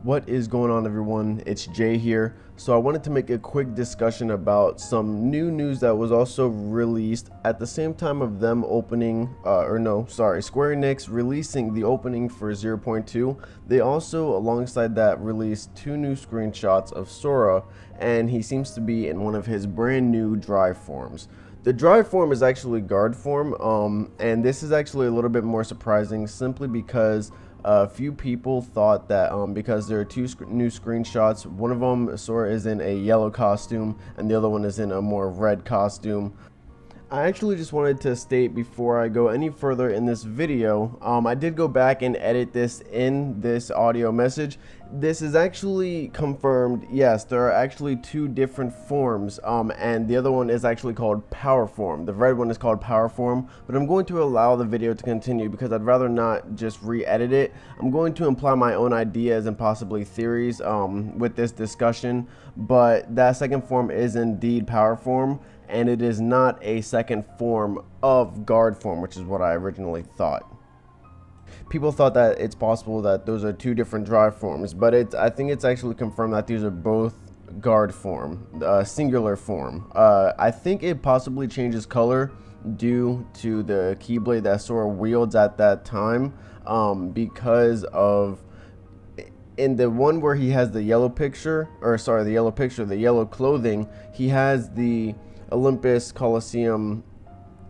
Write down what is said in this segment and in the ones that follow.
What is going on, everyone? It's Jay here. So I wanted to make a quick discussion about some new news that was also released at the same time of them opening, Square Enix releasing the opening for 0.2. They also, alongside that, released two new screenshots of Sora, and he seems to be in one of his brand new drive forms. The drive form is actually Gaurd form, and this is actually a little bit more surprising simply because a few people thought that because there are two new screenshots, one of them, Sora, is in a yellow costume and the other one is in a more red costume. I actually just wanted to state before I go any further in this video, I did go back and edit this in this audio message. This is actually confirmed. Yes, there are actually two different forms, and the other one is actually called Power Form. The red one is called Power Form, but I'm going to allow the video to continue because I'd rather not just re-edit it. I'm going to imply my own ideas and possibly theories with this discussion, but that second form is indeed Power Form, and it is not a second form of Gaurd form, which is what I originally thought. People thought that it's possible that those are two different drive forms, but I think it's actually confirmed that these are both Gaurd form, singular form. I think it possibly changes color due to the Keyblade that Sora wields at that time, because of in the one where he has the yellow clothing, he has the Olympus Coliseum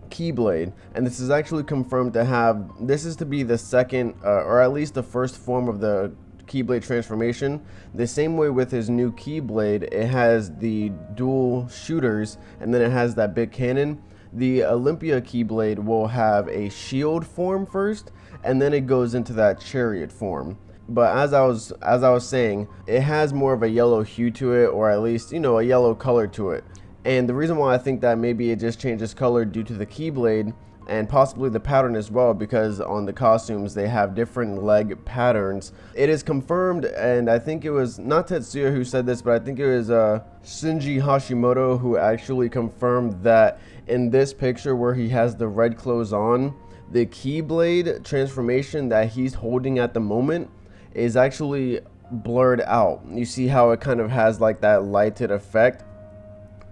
Keyblade, and this is actually confirmed to have, this is to be the second or at least the first form of the Keyblade transformation. The same way with his new Keyblade, it has the dual shooters and then it has that big cannon. The Olympia Keyblade will have a shield form first, and then it goes into that chariot form. But as I was saying, it has more of a yellow hue to it, or at least, a yellow color to it. And the reason why I think that maybe it just changes color due to the Keyblade and possibly the pattern as well, because on the costumes they have different leg patterns. It is confirmed, and I think it was not Tetsuya who said this, but I think it was Shinji Hashimoto who actually confirmed that in this picture where he has the red clothes on, the Keyblade transformation that he's holding at the moment is actually blurred out. You see how it kind of has like that lighted effect,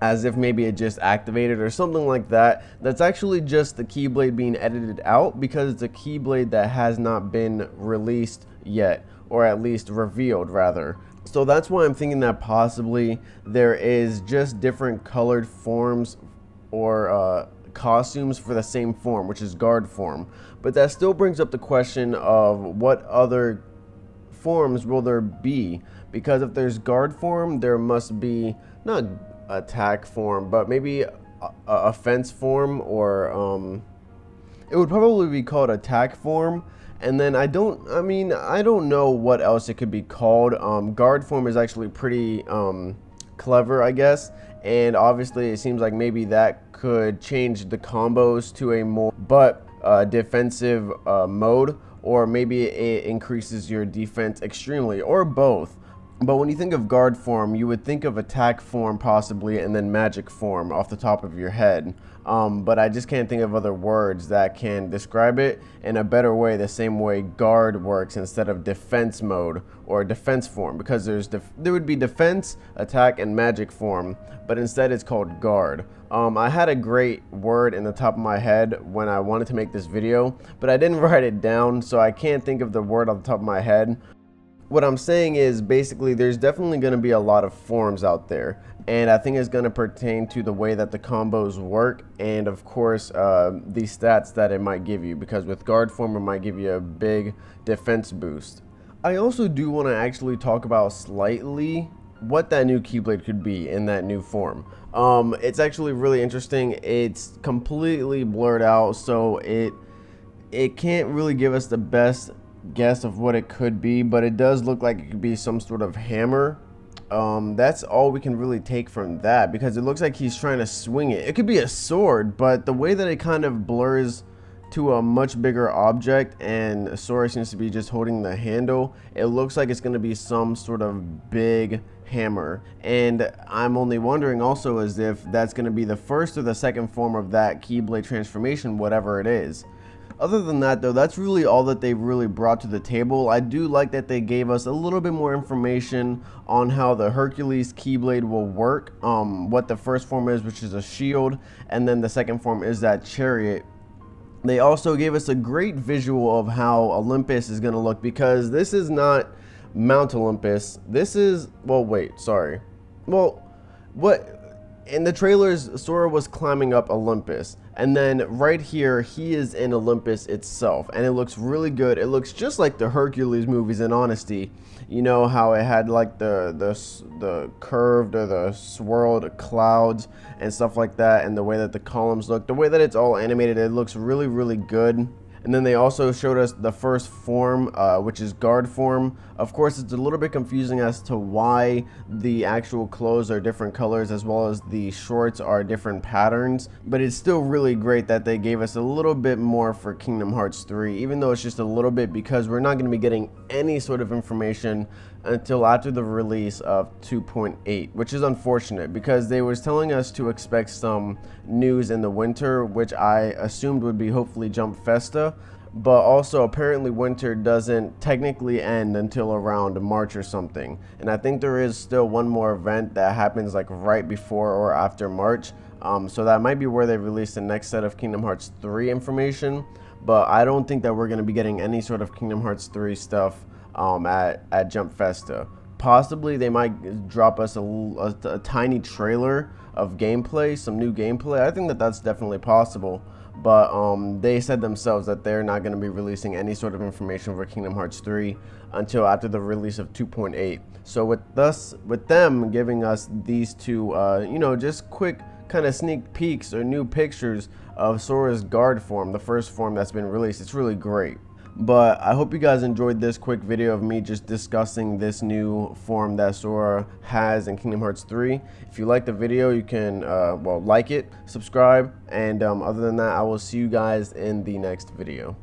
as if maybe it just activated or something like that. That's actually just the Keyblade being edited out because it's a Keyblade that has not been released yet, or at least revealed rather. So that's why I'm thinking that possibly there is just different colored forms or costumes for the same form, which is Gaurd form. But that still brings up the question of what other forms will there be, because if there's Gaurd form, there must be not attack form, but maybe a offense form, or it would probably be called attack form. And then I don't know what else it could be called. Gaurd form is actually pretty clever, I guess, and obviously it seems like maybe that could change the combos to a more defensive mode, or maybe it increases your defense extremely, or both. But when you think of Gaurd form, you would think of attack form possibly, and then magic form off the top of your head. But I just can't think of other words that can describe it in a better way, the same way Gaurd works instead of defense mode or defense form, because there would be defense, attack, and magic form, but instead it's called Gaurd. I had a great word in the top of my head when I wanted to make this video, but I didn't write it down, so I can't think of the word off the top of my head. What I'm saying is basically there's definitely going to be a lot of forms out there, and I think it's going to pertain to the way that the combos work, and of course the stats that it might give you, because with Gaurd form it might give you a big defense boost. I also do want to actually talk about slightly what that new Keyblade could be in that new form. It's actually really interesting. It's completely blurred out, so it can't really give us the best guess of what it could be, but it does look like it could be some sort of hammer. That's all we can really take from that, because it looks like he's trying to swing it. It could be a sword, but the way that it kind of blurs to a much bigger object and Sora seems to be just holding the handle, it looks like it's going to be some sort of big hammer. And I'm only wondering also as if that's going to be the first or the second form of that Keyblade transformation, whatever it is. Other than that though, that's really all that they really brought to the table. I do like that they gave us a little bit more information on how the Hercules Keyblade will work, what the first form is, which is a shield, and then the second form is that chariot. They also gave us a great visual of how Olympus is going to look, because this is not Mount Olympus. This is, well, wait, sorry. Well, what in the trailers, Sora was climbing up Olympus, and then right here he is in Olympus itself, and it looks really good. It looks just like the Hercules movies, in honesty. You know how it had like the curved or the swirled clouds and stuff like that, and the way that the columns look, the way that it's all animated, it looks really, really good. And then they also showed us the first form, which is Gaurd form. Of course, it's a little bit confusing as to why the actual clothes are different colors, as well as the shorts are different patterns. But it's still really great that they gave us a little bit more for Kingdom Hearts 3, even though it's just a little bit, because we're not going to be getting any sort of information until after the release of 2.8, which is unfortunate, because they was telling us to expect some news in the winter, which I assumed would be hopefully Jump Festa. But also apparently winter doesn't technically end until around March or something, and I think there is still one more event that happens like right before or after March, so that might be where they release the next set of Kingdom Hearts 3 information. But I don't think that we're going to be getting any sort of Kingdom Hearts 3 stuff at Jump Festa. Possibly they might drop us a tiny trailer of gameplay, some new gameplay. I think that that's definitely possible. But they said themselves that they're not going to be releasing any sort of information for Kingdom Hearts 3 until after the release of 2.8. So with them giving us these two, you know, just quick kind of sneak peeks or new pictures of Sora's Gaurd form, the first form that's been released, it's really great. But I hope you guys enjoyed this quick video of me just discussing this new form that Sora has in Kingdom Hearts 3. If you liked the video, you can, well, like it, subscribe, and other than that, I will see you guys in the next video.